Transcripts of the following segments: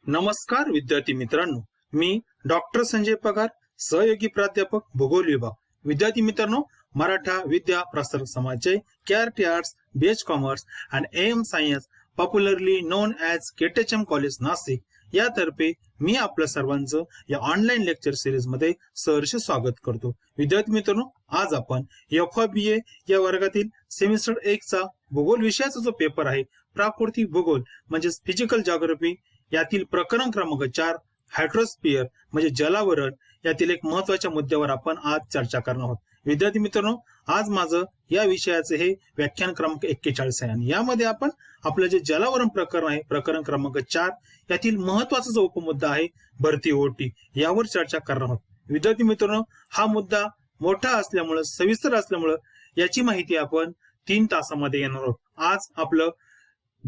नमस्कार विद्यार्थी मित्रांनो, मी डॉक्टर संजय पगार, सहयोगी प्राध्यापक भूगोल विभाग. विद्यार्थी मित्रांनो, मराठा विद्या प्रसारक समाजचे KRT arts, BH commerce and AM science, popularly known as KTHM college Nashik यातर्फे मी आपल्या सर्वांचं या ऑनलाईन लेक्चर सिरीज मध्ये सहर्ष स्वागत करतो. विद्यार्थी मित्रांनो, आज आपण FBA या वर्गातील सेमिस्टर 1 चा भूगोल विषयाचा जो पेपर आहे, प्राकृतिक भूगोल म्हणजे फिजिकल जॉग्राफी यातील प्रकरण क्रमांक 4 हायड्रोस्फिअर म्हणजे जलावरण यातील एक महत्वाच्या मुद्द्यावर आपण आज चर्चा करणार आहोत. विद्यार्थी मित्रांनो, आज माझं या विषयाचे हे व्याख्यान क्रमांक 41 आहे आणि यामध्ये आपण आपलं जे जलावरण प्रकरण आहे, प्रकरण क्रमांक 4 यातील महत्वाचा जो उपमुद्दा आहे भरती ओटी यावर चर्चा करणार आहोत. विद्यार्थी मित्रांनो, हा मुद्दा मोठा असल्यामुळे, सविस्तर असल्यामुळे याची माहिती आपण 3 तासामध्ये घेणार आहोत. आज आपलं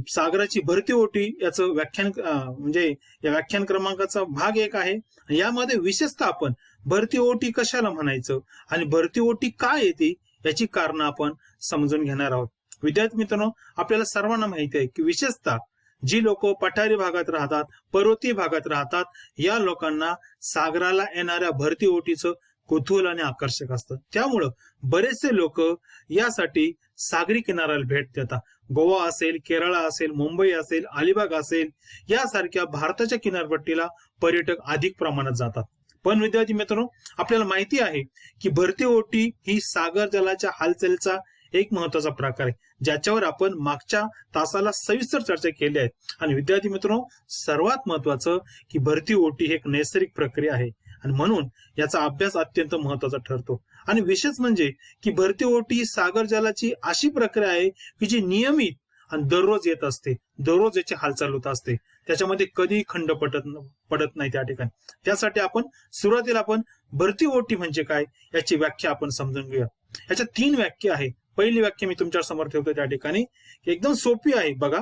सागराची भरती ओटी याचं व्याख्यान म्हणजे या व्याख्यान क्रमांकाचा भाग 1 आहे. यामध्ये विशेषतः आपण भरती ओटी कशाला म्हणायचं आणि भरती ओटी काय येते याची कारण आपण समजून घेणार आहोत. विद्यार्थी मित्रांनो, आपल्याला सर्वांना माहिती आहे की विशेषतः जी लोक पठारी भागात राहतात, पर्वतीय भागात राहतात, या लोकांना सागराला येणाऱ्या भरती ओटीचं कुतूहल आणि आकर्षक असतं. त्यामुळं बरेचसे लोक यासाठी सागरी किनाऱ्याला भेट देतात. गोवा असेल, केरळ असेल, मुंबई असेल, अलिबाग असेल यासारख्या भारताच्या किनारपट्टीला पर्यटक अधिक प्रमाणात जातात. पण विद्यार्थी मित्रांनो, आपल्याला माहिती आहे की भरती ओटी ही सागर जलाच्या हालचालीचा एक महत्वाचा प्रकार आहे, ज्याच्यावर आपण मागच्या तासाला सविस्तर चर्चा केली आहे. आणि विद्यार्थी मित्रांनो, सर्वात महत्वाचं की भरती ओटी ही एक नैसर्गिक प्रक्रिया आहे आणि म्हणून याचा अभ्यास अत्यंत महत्वाचा ठरतो. आणि विशेष म्हणजे की भरती ओटी ही सागर जलाची अशी प्रक्रिया आहे की जी नियमित आणि दररोज येत असते, दररोज याची हालचाल होत असते, त्याच्यामध्ये कधी खंड पडत नाही त्या ठिकाणी. त्यासाठी आपण सुरुवातीला आपण भरती ओटी म्हणजे काय याची व्याख्या आपण समजून घेऊया. याच्या 3 व्याख्या आहे. पहिली व्याख्या मी तुमच्या समोर ठेवतो त्या ठिकाणी, एकदम सोपी आहे. बघा,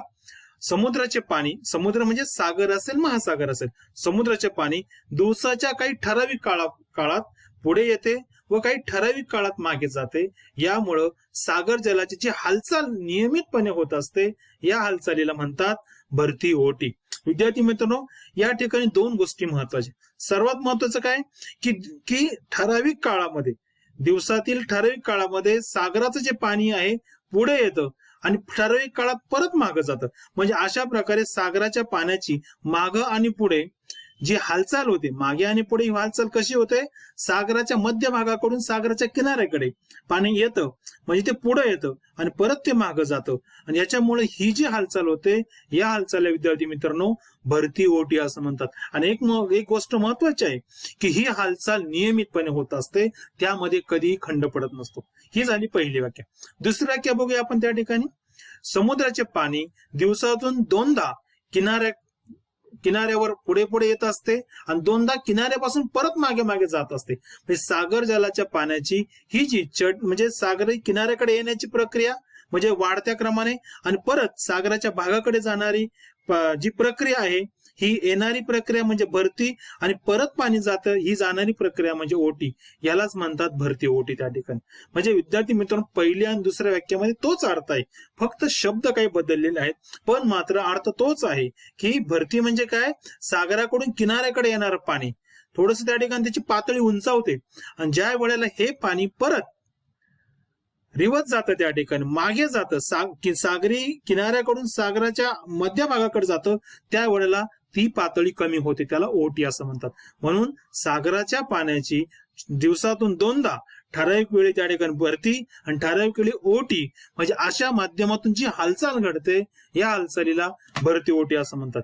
समुद्राचे पाणी, समुद्र म्हणजे सागर असेल, महासागर असेल, समुद्राचे पाणी दिवसाच्या काही ठराविक काळात पुढे येते व काही ठराविक काळात मागे जाते. यामुळं सागर जलाची जी हालचाल नियमितपणे होत असते, या हालचालीला म्हणतात भरती ओटी. विद्यार्थी मित्रांनो, या ठिकाणी 2 गोष्टी महत्वाच्या. सर्वात महत्वाचं काय की ठराविक काळामध्ये, दिवसातील ठराविक काळामध्ये सागराचं जे पाणी आहे पुढे येतं आणि ठराविक काळात परत मागं जातं. म्हणजे अशा प्रकारे सागराच्या पाण्याची मागं आणि पुढे जी हालचाल होते, मागे आणि पुढे ही हालचाल कशी होते, सागराच्या मध्य भागाकडून सागराच्या किनाऱ्याकडे पाणी येतं, म्हणजे ते पुढे येतं आणि परत ते मागं जातं. आणि याच्यामुळे ही जी हालचाल होते, या हालचालीला विद्यार्थी मित्रांनो भरती ओटी असं म्हणतात. आणि एक गोष्ट महत्वाची आहे की ही हालचाल नियमितपणे होत असते, त्यामध्ये कधीही खंड पडत नसतो. ही झाली पहिली व्याख्या. दुसरी व्याख्या बघूया आपण त्या ठिकाणी. समुद्राचे पाणी दिवसातून 2दा किनाऱ्यावर पुढे पुढे येत असते आणि 2दा किनाऱ्यापासून परत मागे मागे जात असते. म्हणजे सागर जलाच्या पाण्याची ही जी म्हणजे सागरी किनाऱ्याकडे येण्याची प्रक्रिया म्हणजे वाढत्या क्रमाने आणि परत सागराच्या भागाकडे जाणारी जी प्रक्रिया आहे, ही येणारी प्रक्रिया म्हणजे भरती आणि परत पाणी जातं, ही जाणारी प्रक्रिया म्हणजे ओटी. यालाच म्हणतात भरती ओटी त्या ठिकाणी. म्हणजे विद्यार्थी मित्रांनो, पहिल्या आणि दुसऱ्या व्याख्यामध्ये तोच अर्थ आहे, फक्त शब्द काही बदललेले आहेत, पण मात्र अर्थ तोच आहे की भरती म्हणजे काय, सागराकडून किनाऱ्याकडे येणारं पाणी. थोडस त्या ठिकाणी त्याची पातळी उंचावते आणि ज्या वेळेला हे पाणी परत रिवर्स जातं, त्या ठिकाणी मागे जातं, सागरी किनाऱ्याकडून सागराच्या मध्य भागाकडे जातं, त्यावेळेला ती पातळी कमी होते, त्याला ओटी असं म्हणतात. म्हणून सागराच्या पाण्याची दिवसातून 2दा ठराविक वेळी त्या ठिकाणी भरती आणि ठराविक वेळी ओटी, म्हणजे अशा माध्यमातून जी हालचाल घडते, या हालचालीला भरती ओटी असं म्हणतात.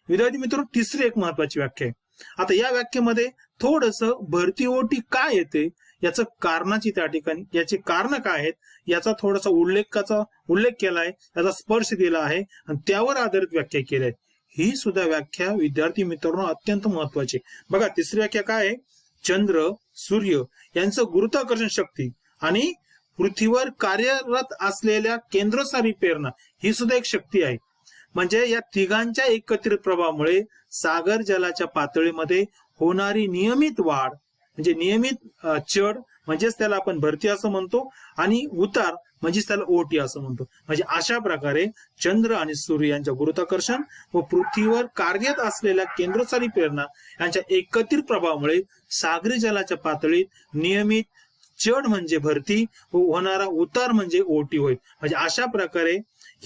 विद्यार्थी मित्रांनो, तिसरी एक महत्वाची व्याख्या आहे. आता या व्याख्येमध्ये थोडस भरती ओटी काय येते याचं कारणाची त्या ठिकाणी, याची कारण काय आहेत याचा थोडासा उल्लेख केलाय, याचा स्पर्श दिला आहे आणि त्यावर आधारित व्याख्या केली आहे. ही सुद्धा व्याख्या विद्यार्थी मित्रांनो अत्यंत महत्वाची. बघा, तिसरी व्याख्या काय आहे, चंद्र, सूर्य यांचं गुरुत्वाकर्षण शक्ती आणि पृथ्वीवर कार्यरत असलेल्या केंद्रस्थानी प्रेरणा ही सुद्धा एक शक्ती आहे. म्हणजे या तिघांच्या एकत्रित प्रभावामुळे सागर जलाच्या पातळीमध्ये होणारी नियमित वाढ म्हणजे नियमित चढ म्हणजेच त्याला आपण भरती असं म्हणतो, आणि उतार म्हणजेच त्याला ओहोटी असं म्हणतो. म्हणजे अशा प्रकारे चंद्र आणि सूर्य यांच्या गुरुत्वाकर्षण व पृथ्वीवर कार्यरत असलेल्या केंद्रस्थानी प्रेरणा यांच्या एकत्रित प्रभावामुळे सागरी जलाच्या पातळीत नियमित चढ म्हणजे भरती व होणारा उतार म्हणजे ओहोटी होय. म्हणजे अशा प्रकारे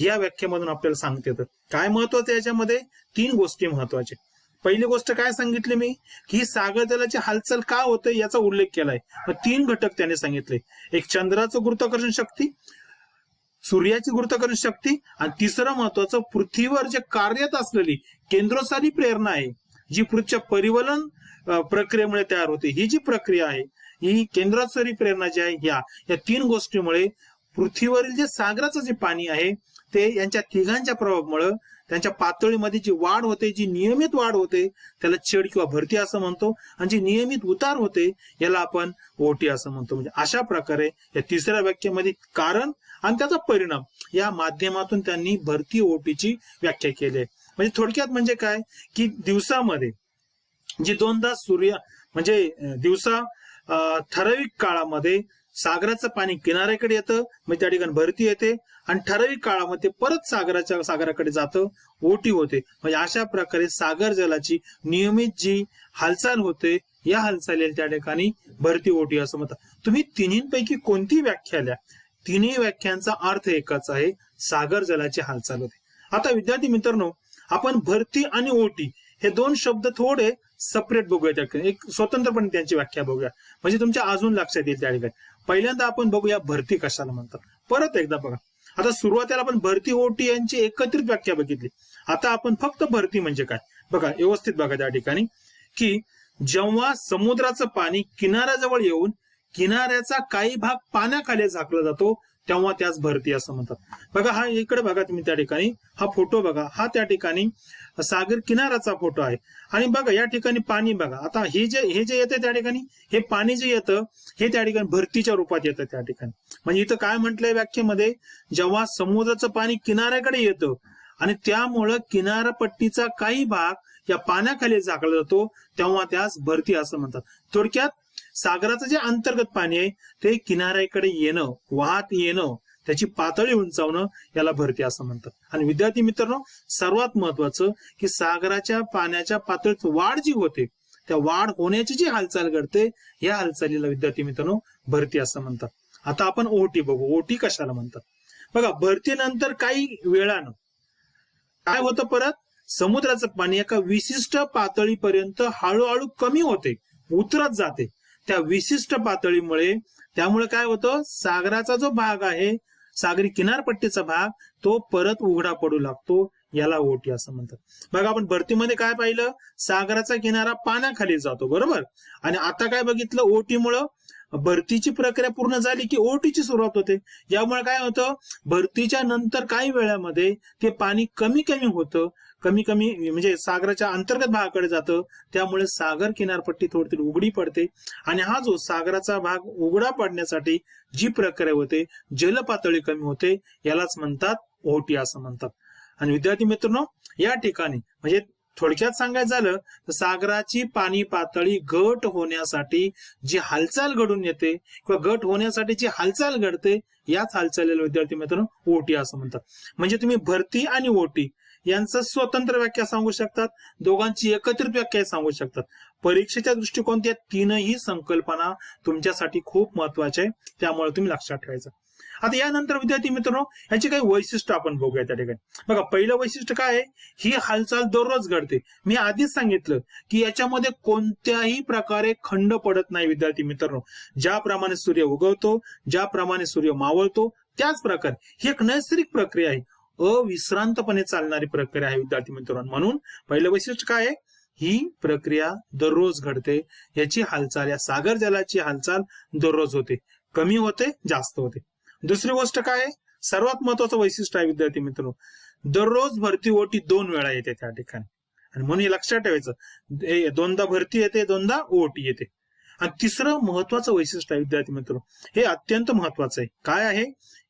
या व्याख्येमधून आपल्याला सांगता येतं. काय महत्वाचं याच्यामध्ये? 3 गोष्टी महत्वाच्या. पहिली गोष्ट काय सांगितली मी, की सागर जलाची हालचाल का होते याचा उल्लेख केलाय. मग 3 घटक त्याने सांगितले. एक चंद्राचं गुरुत्वाकर्षण शक्ती, सूर्याची गुरुत्वाकर्षण शक्ती, आणि तिसरं महत्वाचं पृथ्वीवर जे कार्यरत असलेली केंद्रस्थानी प्रेरणा आहे, जी पृथ्वीच्या परिवलन प्रक्रियेमुळे तयार होते. ही जी प्रक्रिया आहे, ही केंद्रस्थानी प्रेरणा जी आहे, या 3 गोष्टीमुळे पृथ्वीवरील जे सागराचं जे पाणी आहे ते यांच्या तिघांच्या प्रभावामुळे त्यांच्या पातळीमध्ये जी वाढ होते, जी नियमित वाढ होते त्याला चढ किंवा भरती असं म्हणतो, आणि जी नियमित उतार होते याला आपण ओहोटी असं म्हणतो. म्हणजे अशा प्रकारे या तिसऱ्या व्याख्येमध्ये कारण आणि त्याचा परिणाम या माध्यमातून त्यांनी भरती ओहोटीची व्याख्या केली आहे. म्हणजे थोडक्यात म्हणजे काय, की दिवसामध्ये जी 2दा सूर्य म्हणजे दिवसा ठराविक काळामध्ये सागराचं पाणी किनाऱ्याकडे येतं, मग त्या ठिकाणी भरती येते, आणि ठराविक काळामध्ये परत सागराकडे जातं, ओहोटी होते. म्हणजे अशा प्रकारे सागर जलाची नियमित जी हालचाल होते, या हालचालीला त्या ठिकाणी भरती ओहोटी असं म्हणतात. तुम्ही तिन्हींपैकी कोणती व्याख्या द्या, तिन्ही व्याख्यांचा अर्थ एकच आहे, सागर जलाची हालचाल होते. आता विद्यार्थी मित्रांनो, आपण भरती आणि ओहोटी हे 2 शब्द थोडे सेपरेट बघूया, एक स्वतंत्रपणे त्यांची व्याख्या बघूया, म्हणजे तुमच्या अजून लक्षात येईल त्या ठिकाणी. पहिल्यांदा आपण बघूया भरती कशाला म्हणतात. परत एकदा बघा, आता सुरुवातीला आपण भरती ओहोटी यांची एकत्रित व्याख्या बघितली. आता आपण फक्त भरती म्हणजे काय बघा, व्यवस्थित बघा त्या ठिकाणी, की जेव्हा समुद्राचं पाणी किनाऱ्याजवळ येऊन किनाऱ्याचा काही भाग पाण्याखाली झाकला जातो तेव्हा त्याच भरती असं म्हणतात. बघा, हा इकडे बघा तुम्ही त्या ठिकाणी, हा फोटो बघा, हा त्या ठिकाणी सागर किनाऱ्याचा फोटो आहे, आणि बघा या ठिकाणी पाणी बघा. आता हे जे येतं त्या ठिकाणी, हे पाणी जे येतं हे त्या ठिकाणी भरतीच्या रूपात येतं त्या ठिकाणी. म्हणजे इथं काय म्हटलंय व्याख्येमध्ये, जेव्हा समुद्राचं पाणी किनाऱ्याकडे येतं आणि त्यामुळं किनारपट्टीचा काही भाग या पाण्याखाली झाकला जातो तेव्हा त्यास भरती असं म्हणतात. थोडक्यात सागराचं जे अंतर्गत पाणी आहे ते किनाऱ्याकडे येणं, वाहत येणं, त्याची पातळी उंचावणं याला भरती असं म्हणतात. आणि विद्यार्थी मित्रांनो, सर्वात महत्वाचं की सागराच्या पाण्याच्या पातळीत वाढ जी होते, त्या वाढ होण्याची जी हालचाल घडते, या हालचालीला विद्यार्थी मित्रांनो भरती असं म्हणतात. आता आपण ओहोटी बघू. ओहोटी कशाला म्हणतात बघा. भरतीनंतर काही वेळानं काय होतं, परत समुद्राचं पाणी एका विशिष्ट पातळीपर्यंत हळूहळू कमी होते, उतरत जाते. त्या विशिष्ट पातळीमुळे त्यामुळे काय होतं, सागराचा जो भाग आहे, सागरी किनारपट्टीचा भाग, तो परत उघडा पडू लागतो, याला ओहोटी असं म्हणतात. बघा, आपण भरतीमध्ये काय पाहिलं, सागराचा किनारा पाण्याखाली जातो, बरोबर. आणि आता काय बघितलं, ओहोटीमुळं भरतीची प्रक्रिया पूर्ण झाली की ओहोटीची सुरुवात होते. यामुळे काय होतं, भरतीच्या नंतर काही वेळामध्ये ते पाणी कमी होतं, कमी म्हणजे सागराच्या अंतर्गत भागाकडे जातं, त्यामुळे सागर किनारपट्टी थोडी उघडी पडते. आणि हा जो सागराचा भाग उघडा पडण्यासाठी जी प्रक्रिया होते, जलपातळी कमी होते, यालाच म्हणतात ओहोटी असं म्हणतात. आणि विद्यार्थी मित्रांनो, या ठिकाणी म्हणजे थोडक्यात सांगायचं झालं तर सागराची पाणी पातळी घट होण्यासाठी जी हालचाल घडून येते किंवा घट होण्यासाठी जी हालचाल घडते, याच हालचालीला विद्यार्थी मित्रांनो ओहोटी असं म्हणतात. म्हणजे तुम्ही भरती आणि ओहोटी यांचं स्वतंत्र व्याख्या सांगू शकतात, दोघांची एकत्रित व्याख्या सांगू शकतात. परीक्षेच्या दृष्टिकोन त्या 3ही संकल्पना तुमच्यासाठी खूप महत्वाच्या आहे, त्यामुळे तुम्ही लक्षात ठेवायचं. आता यानंतर विद्यार्थी मित्रांनो, याची काही वैशिष्ट्य आपण बघूया त्या ठिकाणी. बघा, पहिलं वैशिष्ट्य काय आहे, ही हालचाल दररोज घडते. मी आधीच सांगितलं की याच्यामध्ये कोणत्याही प्रकारे खंड पडत नाही विद्यार्थी मित्रांनो. ज्याप्रमाणे सूर्य उगवतो, ज्याप्रमाणे सूर्य मावळतो, त्याच प्रकारे ही एक नैसर्गिक प्रक्रिया आहे, अविश्रांतपणे चालणारी प्रक्रिया आहे विद्यार्थी मित्रांनो. म्हणून पहिलं वैशिष्ट्य काय आहे, ही प्रक्रिया दररोज घडते. याची हालचाल, या सागर जलाची हालचाल दररोज होते, कमी होते, जास्त होते. दुसरी गोष्ट काय आहे, सर्वात महत्वाचं वैशिष्ट्य आहे विद्यार्थी मित्रांनो, दररोज भरती ओहोटी 2 वेळा येते त्या ठिकाणी. आणि म्हणून हे लक्षात ठेवायचं, 2दा भरती येते, 2दा ओहोटी येते. आणि तिसरं महत्वाचं वैशिष्ट्य आहे विद्यार्थी मित्रांनो, हे अत्यंत महत्वाचं आहे. काय आहे,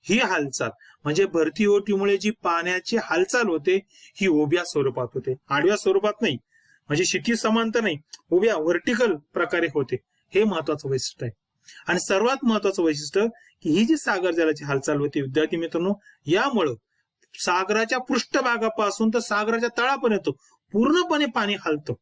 ही हालचाल म्हणजे भरती ओहोटीमुळे जी पाण्याची हालचाल होते ही उभ्या स्वरूपात होते, आडव्या स्वरूपात नाही. म्हणजे क्षितिज समांतर नाही, उभ्या व्हर्टिकल प्रकारे होते. हे महत्वाचं वैशिष्ट्य आहे. आणि सर्वात महत्वाचं वैशिष्ट्य की ही जी सागर जलाची हालचाल होती विद्यार्थी मित्रांनो, यामुळं सागराच्या पृष्ठभागापासून तर सागराच्या तळापर्यंत पूर्णपणे पाणी हलतं,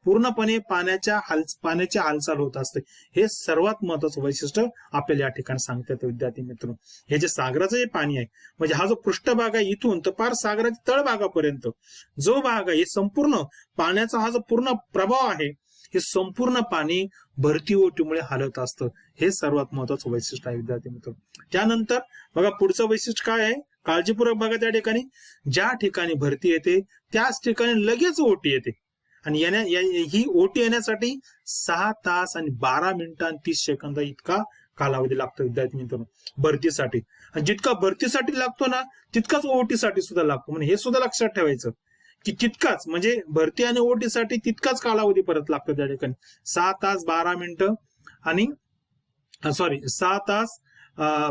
पूर्णपणे पाण्याची हालचाल होत असते. हे सर्वात महत्वाचं वैशिष्ट्य आपल्याला या ठिकाणी सांगतात विद्यार्थी मित्रांनो. हे जे सागराचं जे पाणी आहे म्हणजे हा जो पृष्ठभाग आहे इथून तर पार सागराच्या तळभागापर्यंत जो भाग आहे हे संपूर्ण पाण्याचा हा जो पूर्ण प्रभाव आहे हे संपूर्ण पाणी भरती ओटीमुळे हालत असतं. हे सर्वात महत्वाचं वैशिष्ट्य आहे विद्यार्थी मित्रांनो. त्यानंतर बघा पुढचं वैशिष्ट्य काय आहे, काळजीपूर्वक बघा. त्या ठिकाणी ज्या ठिकाणी भरती येते त्याच ठिकाणी लगेच ओटी येते आणि ही ओटी येण्यासाठी 6 तास आणि 12 मिनिटं आणि 30 सेकंद इतका कालावधी लागतो विद्यार्थी मित्रांनो भरतीसाठी. आणि जितका भरतीसाठी लागतो ना तितकाच ओटीसाठी सुद्धा लागतो. म्हणजे हे सुद्धा लक्षात ठेवायचं की तितकाच म्हणजे भरती आणि ओटीसाठी तितकाच कालावधी परत लागतो त्या ठिकाणी. 6 तास 12 मिनिटं आणि 6 तास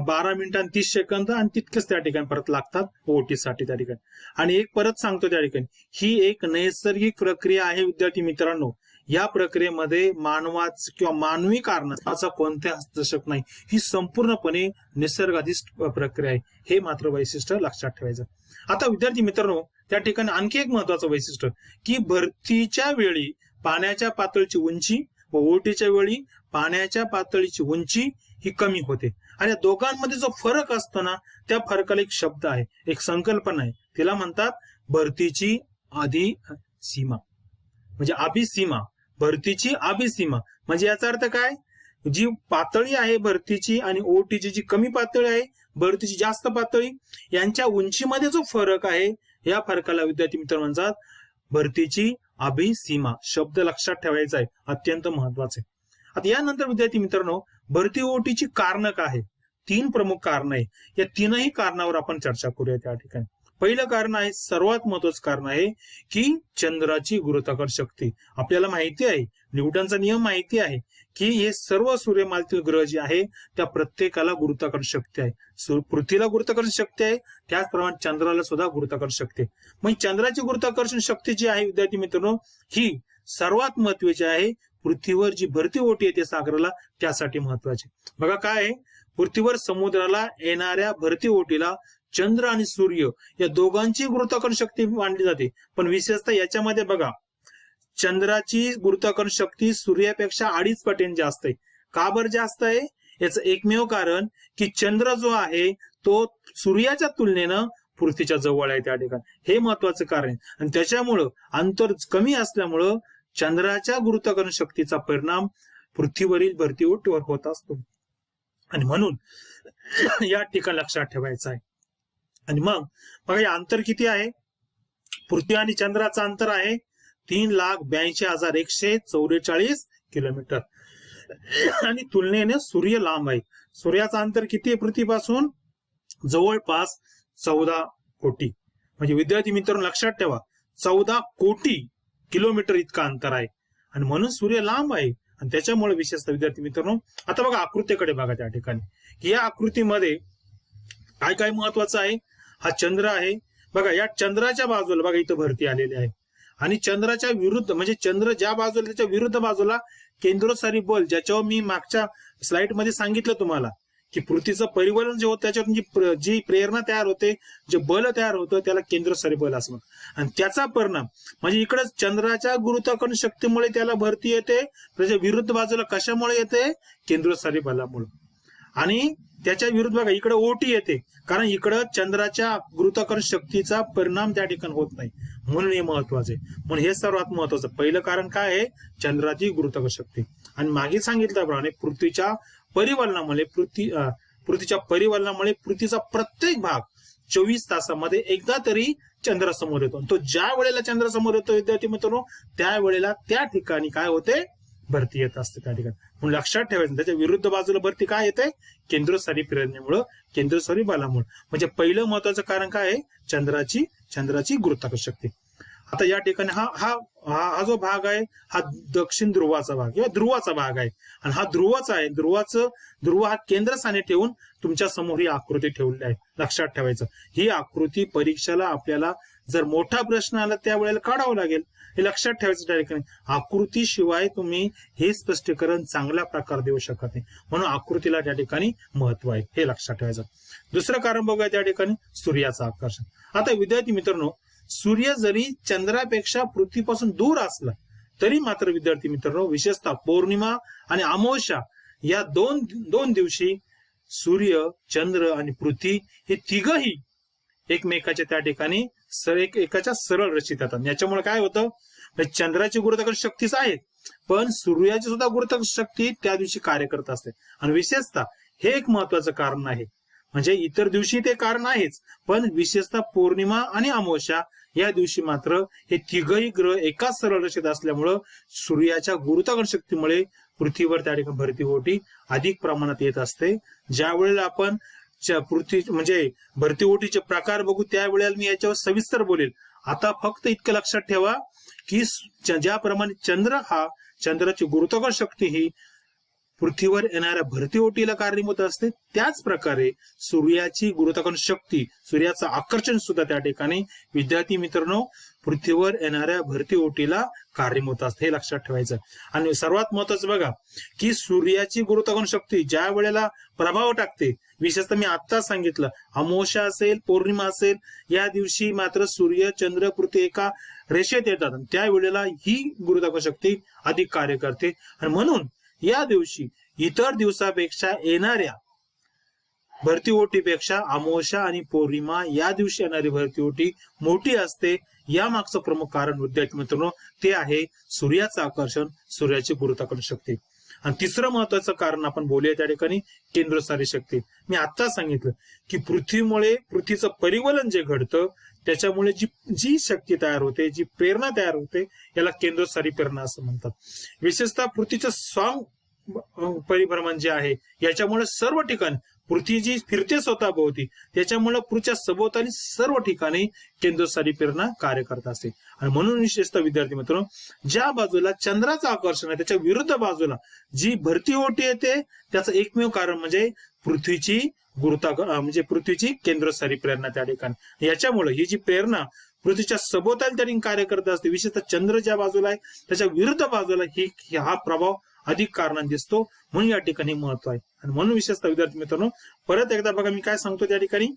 12 मिनिटं आणि 30 सेकंद आणि तितकेच त्या ठिकाणी परत लागतात ओटीसाठी त्या ठिकाणी. आणि एक परत सांगतो त्या ठिकाणी ही एक नैसर्गिक प्रक्रिया आहे विद्यार्थी मित्रांनो. या प्रक्रियेमध्ये मानवाच किंवा मानवी कारणाचा कोणते हस्तक्षेप नाही. ही संपूर्णपणे निसर्गाधीष्ट प्रक्रिया आहे. हे मात्र वैशिष्ट्य लक्षात ठेवायचं. आता विद्यार्थी मित्रांनो त्या ठिकाणी आणखी एक महत्वाचं वैशिष्ट्य की भरतीच्या वेळी पाण्याच्या पातळीची उंची व ओटीच्या वेळी पाण्याच्या पातळीची उंची ही कमी होते. आणि या दोघांमध्ये जो फरक असतो ना त्या फरकाला एक शब्द आहे, एक संकल्पना आहे, तिला म्हणतात भरतीची आधी सीमा म्हणजे अभिसीमा. भरतीची अभिसीमा म्हणजे याचा अर्थ काय, जी पातळी आहे भरतीची आणि ओटीची जी कमी पातळी आहे भरतीची जास्त पातळी यांच्या उंचीमध्ये जो फरक आहे या फरकाला विद्यार्थी मित्र म्हणतात भरतीची अभिसीमा. शब्द लक्षात ठेवायचा आहे, अत्यंत महत्वाचे. आता यानंतर विद्यार्थी मित्रांनो भरती ओटीची कारण काय आहे, 3 प्रमुख कारण आहे. या 3ही कारणावर आपण चर्चा करूया त्या ठिकाणी. पहिलं कारण आहे, सर्वात महत्वाचं कारण आहे की चंद्राची गुरुत्वाकर्षण शक्ती. आपल्याला माहिती आहे, न्यूटनचा नियम माहिती आहे की हे सर्व सूर्यमालेतील ग्रह जे आहे त्या प्रत्येकाला गुरुत्वाकर्षण शक्ती आहे. पृथ्वीला गुरुत्वाकर्षण शक्ती आहे त्याचप्रमाणे चंद्राला सुद्धा गुरुत्वाकर्षण शक्ती आहे. मग चंद्राची गुरुत्वाकर्षण शक्ती जी आहे विद्यार्थी मित्रांनो ही सर्वात महत्वाची आहे. पृथ्वीवर जी भरती ओटी येते सागराला त्यासाठी महत्वाची. बघा काय आहे, पृथ्वीवर समुद्राला येणाऱ्या भरती ओटीला चंद्र आणि सूर्य या दोघांची गुरुत्वाकर्षण शक्ती मानली जाते. पण विशेषतः याच्यामध्ये बघा चंद्राची गुरुत्वाकर्षण शक्ती सूर्यापेक्षा 2.5 पटीने जास्त आहे. का बरं जास्त आहे, याचं एकमेव कारण की चंद्र जो आहे तो सूर्याच्या तुलनेनं पृथ्वीच्या जवळ आहे त्या ठिकाणी. हे महत्वाचं कारण आहे. आणि त्याच्यामुळं अंतर कमी असल्यामुळं चंद्राच्या गुरुत्वाकर्षण शक्तीचा परिणाम पृथ्वीवरील भरती ओटीवर होत असतो. आणि म्हणून या ठिकाणी लक्षात ठेवायचं आहे. आणि मग बघा हे अंतर किती आहे, पृथ्वी आणि चंद्राचं अंतर आहे 3,82,144 किलोमीटर. आणि तुलनेने सूर्य लांब आहे. सूर्याचं अंतर किती आहे पृथ्वीपासून, जवळपास 14 कोटी. म्हणजे विद्यार्थी मित्रांनो लक्षात ठेवा 14 कोटी किलोमीटर इतका अंतर आहे. आणि म्हणून सूर्य लांब आहे. आणि त्याच्यामुळे विशेषतः विद्यार्थी मित्रांनो आता बघा आकृतीकडे बघा त्या ठिकाणी. या आकृतीमध्ये काय काय महत्वाचं आहे, हा चंद्र आहे. बघा या चंद्राच्या बाजूला बघा इथं भरती आलेली आहे आणि चंद्राच्या विरुद्ध म्हणजे चंद्र ज्या बाजूला त्याच्या विरुद्ध बाजूला केंद्रोत्सारी बल, ज्याच्यावर मी मागच्या स्लाइड मध्ये सांगितलं तुम्हाला की पृथ्वीचं परिवलन जे होतं त्याच्यातून जी प्रेरणा तयार होते, जे बल तयार होतं त्याला केंद्रोत्सारी बल असं म्हणतात. आणि त्याचा परिणाम म्हणजे इकडे चंद्राच्या गुरुत्वाकर्षण शक्तीमुळे त्याला भरती येते, त्याच्या विरुद्ध बाजूला कशामुळे येते, केंद्रोत्सारी बलामुळे. आणि त्याच्या विरुद्ध बघा इकडे ओटी येते, कारण इकडं चंद्राच्या गुरुत्वाकर्षण शक्तीचा परिणाम त्या ठिकाणी होत नाही. म्हणून हे महत्वाचं आहे. म्हणून हे सर्वात महत्वाचं पहिलं कारण काय आहे, चंद्राची गुरुत्वाकर्षण शक्ती. आणि मागे सांगितल्याप्रमाणे पृथ्वीच्या परिवलनामुळे पृथ्वीचा प्रत्येक भाग 24 तासामध्ये एकदा तरी चंद्रासमोर येतो. तो ज्या वेळेला चंद्रासमोर येतो विद्यार्थी मित्रांनो त्यावेळेला त्या ठिकाणी काय होते, भरती येत असते त्या ठिकाणी. म्हणून लक्षात ठेवायचं त्याच्या विरुद्ध बाजूला भरती काय येते, केंद्रोत्सारी प्रेरणेमुळे, केंद्रोत्सारी बलामुळे. म्हणजे पहिलं महत्वाचं कारण काय आहे, चंद्राची गुरुत्वाकर्षण शक्ती. आता या ठिकाणी हा हा हा जो भाग आहे हा दक्षिण ध्रुवाचा भाग किंवा ध्रुवाचा भाग आहे आणि हा ध्रुवाचा आहे. ध्रुव हा केंद्रस्थानी ठेवून तुमच्या समोर ही आकृती ठेवली आहे. लक्षात ठेवायचं, ही आकृती परीक्षेला आपल्याला जर मोठा प्रश्न आला त्यावेळेला काढावं लागेल. हे लक्षात ठेवायचं. त्या ठिकाणी आकृतीशिवाय तुम्ही हे स्पष्टीकरण चांगल्या प्रकारे देऊ शकत नाही, म्हणून आकृतीला त्या ठिकाणी महत्व आहे, हे लक्षात ठेवायचं. दुसरं कारण बघूया त्या ठिकाणी सूर्याचं आकर्षण. आता विद्यार्थी मित्रांनो, सूर्य जरी चंद्रापेक्षा पृथ्वीपासून दूर असला तरी मात्र विद्यार्थी मित्रांनो, विशेषतः पौर्णिमा आणि अमावस्या या दोन दिवशी सूर्य, चंद्र आणि पृथ्वी हे तिघही एकमेकाच्या त्या ठिकाणी एकाच्या सरळ रचित येतात. याच्यामुळे काय होतं, चंद्राची गुरुत्वाकर्षण शक्तीच आहे, पण सूर्याची सुद्धा गुरुत्वाकर्षण शक्ती त्या दिवशी कार्य करत असते. आणि विशेषतः हे एक महत्वाचं कारण आहे. म्हणजे इतर दिवशी ते कारण आहेच, पण विशेषतः पौर्णिमा आणि अमावस्या या दिवशी मात्र हे तिघही ग्रह एकाच सरळ रेषेत असल्यामुळं सूर्याच्या गुरुत्वाकर्षण शक्तीमुळे पृथ्वीवर त्या ठिकाणी भरतीओहोटी अधिक प्रमाणात येत असते. ज्या वेळेला आपण पृथ्वी म्हणजे भरतीओहोटीचे प्रकार बघू त्यावेळेला मी याच्यावर सविस्तर बोलेल. आता फक्त इतकं लक्षात ठेवा की ज्याप्रमाणे चंद्राची गुरुत्वाकर्षण शक्ती ही पृथ्वीवर येणाऱ्या भरतीओहोटीला कारणीभूत असते, त्याच प्रकारे सूर्याची गुरुत्वाकर्षण शक्ती, सूर्याचं आकर्षण सुद्धा त्या ठिकाणी विद्यार्थी मित्रांनो पृथ्वीवर येणाऱ्या भरतीओहोटीला कारणीभूत असते, हे लक्षात ठेवायचं. आणि सर्वात महत्वाचं बघा की सूर्याची गुरुत्वाकर्षण शक्ती ज्या वेळेला प्रभाव टाकते, विशेषतः मी आता सांगितलं अमावस्या असेल, पौर्णिमा असेल, या दिवशी मात्र सूर्य, चंद्र, पृथ्वी एका रेषेत येतात, त्यावेळेला ही गुरुत्वाकर्षण शक्ती अधिक कार्य करते. आणि म्हणून या दिवशी इतर दिवसापेक्षा येणाऱ्या भरतीओहोटीपेक्षा अमावस्या आणि पौर्णिमा या दिवशी येणारी भरतीओहोटी मोठी असते. या मागचं प्रमुख कारण विद्यार्थी मित्रांनो ते आहे सूर्याचं आकर्षण, सूर्याची गुरुत्वाकर्षण शक्ती. आणि तिसरं महत्वाचं कारण आपण बोलूया त्या ठिकाणी केंद्रस्थानी शक्ती. मी आता सांगितलं की पृथ्वीचं परिवलन जे घडतं त्याच्यामुळे जी शक्ती तयार होते, जी प्रेरणा तयार होते, याला केंद्रस्थानी प्रेरणा असं म्हणतात. विशेषतः पृथ्वीचं स्वांग परिभ्रमण जे आहे याच्यामुळे सर्व ठिकाणी पृथ्वी जी फिरते स्वतःभोवती, त्याच्यामुळे पृथ्वीच्या सभोवताली सर्व ठिकाणी केंद्रस्थानी प्रेरणा कार्य करत असते. आणि म्हणून विशेषतः विद्यार्थी मित्रांनो, ज्या बाजूला चंद्राचं आकर्षण आहे त्याच्या विरुद्ध बाजूला जी भरतीओहोटी येते त्याचं एकमेव कारण म्हणजे पृथ्वीची म्हणजे पृथ्वीची केंद्रस्थानी प्रेरणा त्या ठिकाणी. याच्यामुळे ही जी प्रेरणा पृथ्वीच्या सभोवताली त्या ठिकाणी कार्य करत असते, विशेषतः चंद्र ज्या बाजूला आहे त्याच्या विरुद्ध बाजूला हा प्रभाव अधिक कारणाने दिसतो, म्हणून या ठिकाणी महत्व आहे. आणि म्हणून विशेषतः विद्यार्थी मित्रांनो परत एकदा बघा मी काय सांगतो, त्या ठिकाणी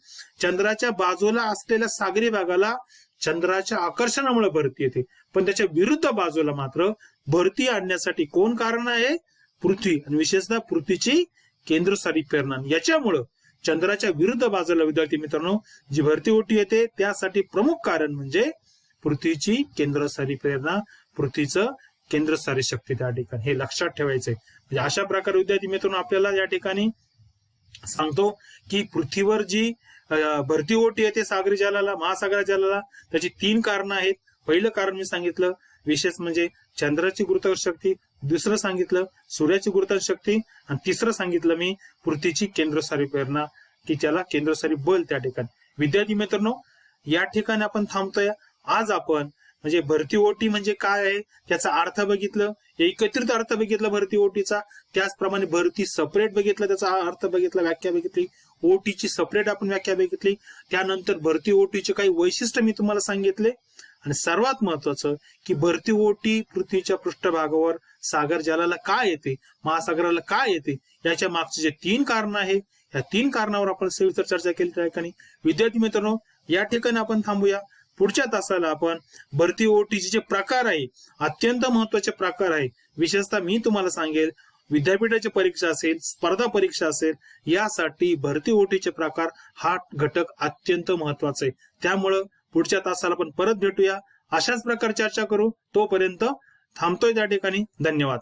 चंद्राच्या बाजूला असलेल्या सागरी भागाला चंद्राच्या आकर्षणामुळे भरती येते, पण त्याच्या विरुद्ध बाजूला मात्र भरती आणण्यासाठी कोण कारण आहे, पृथ्वी, आणि विशेषतः पृथ्वीची केंद्रस्थानी प्रेरणा. याच्यामुळं चंद्राच्या विरुद्ध बाजूला विद्यार्थी मित्रांनो जी भरतीओहोटी येते त्यासाठी प्रमुख कारण म्हणजे पृथ्वीची केंद्रस्थानी प्रेरणा, पृथ्वीचं केंद्रस्थानी शक्ती त्या ठिकाणी, हे लक्षात ठेवायचंय. म्हणजे अशा प्रकारे विद्यार्थी मित्रांनो आपल्याला या ठिकाणी सांगतो की पृथ्वीवर जी भरतीओहोटी येते सागरी जलाला, महासागरा जलाला, त्याची 3 कारणं आहेत. पहिलं कारण मी सांगितलं विशेष म्हणजे चंद्राची गुरुत्वाकर्षण शक्ती, दुसरं सांगितलं सूर्याची गुरुत्वाकर्षण शक्ती, आणि तिसरं सांगितलं मी पृथ्वीची केंद्रस्थानी प्रेरणा की त्याला केंद्रस्थानी बल त्या ठिकाणी. विद्यार्थी मित्रांनो या ठिकाणी आपण थांबतोय. आज आपण म्हणजे भरतीओहोटी म्हणजे काय आहे त्याचा अर्थ बघितलं, एकत्रित अर्थ बघितला भरतीओहोटीचा, त्याचप्रमाणे भरती सेपरेट बघितलं, त्याचा अर्थ बघितला, व्याख्या बघितली, ओहोटीची सेपरेट आपण व्याख्या बघितली, त्यानंतर भरतीओहोटीचे काही वैशिष्ट्य मी तुम्हाला सांगितले. आणि सर्वात महत्वाचं की भरतीओहोटी पृथ्वीच्या पृष्ठभागावर सागर जलाला काय येते, महासागराला काय येते, याच्या मागचे जे 3 कारण आहे या 3 कारणावर आपण सविस्तर चर्चा केली त्या ठिकाणी. विद्यार्थी मित्रांनो या ठिकाणी आपण थांबूया. पुढच्या तासाला आपण भरतीओहोटीचे जे प्रकार आहे, अत्यंत महत्वाचे प्रकार आहे, विशेषतः मी तुम्हाला सांगेल विद्यापीठाची परीक्षा असेल, स्पर्धा परीक्षा असेल, यासाठी भरतीओहोटीचे प्रकार हा घटक अत्यंत महत्वाचा आहे. त्यामुळं पुढच्या तासाला आपण परत भेटूया, अशाच प्रकारे चर्चा करू. तोपर्यंत थांबतोय त्या ठिकाणी. धन्यवाद.